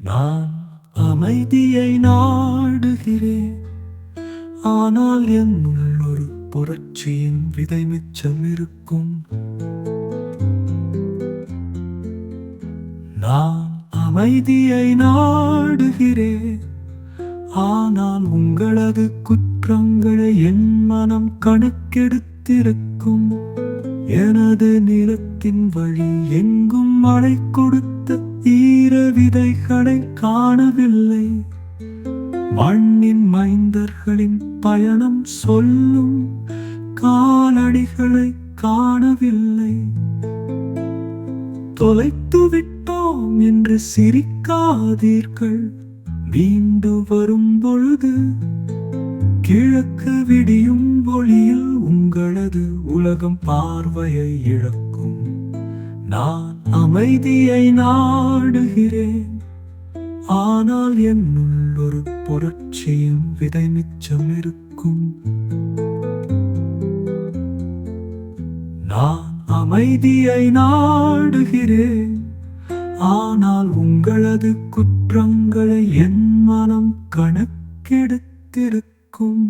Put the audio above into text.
நான் அமைதியை நாடுகிறேன், ஆனால் என்னுள் ஒரு புரட்சியின் விதை மிச்சம் இருக்கும். நான் அமைதியை நாடுகிறேன், ஆனால் உங்களது குற்றங்களை என் மனம் கணக்கெடுத்திருக்கும். எனது நிலத்தின் வழி எங்கும் மழை கொடுத்த ஈர விதைகளை காணவில்லை. மண்ணின் மைந்தர்களின் பயணம் சொல்லும் காலடிகளை காணவில்லை. தொலைத்து விட்டோம் என்று சிரிக்காதீர்கள். மீண்டு வரும் பொழுது கிழக்கு விடியும் ஒளியில் உங்களது உலகம் பார்வையை இழக்கும். நான் அமைதியை நாடுகிறேன், ஆனால் என்னுள் ஒரு புரட்சியின் விதை மிச்சம் இருக்கும். நான் அமைதியை நாடுகிறேன், ஆனால் உங்களது குற்றங்களை என் மனம் கணக்கெடுத்திருக்கும்.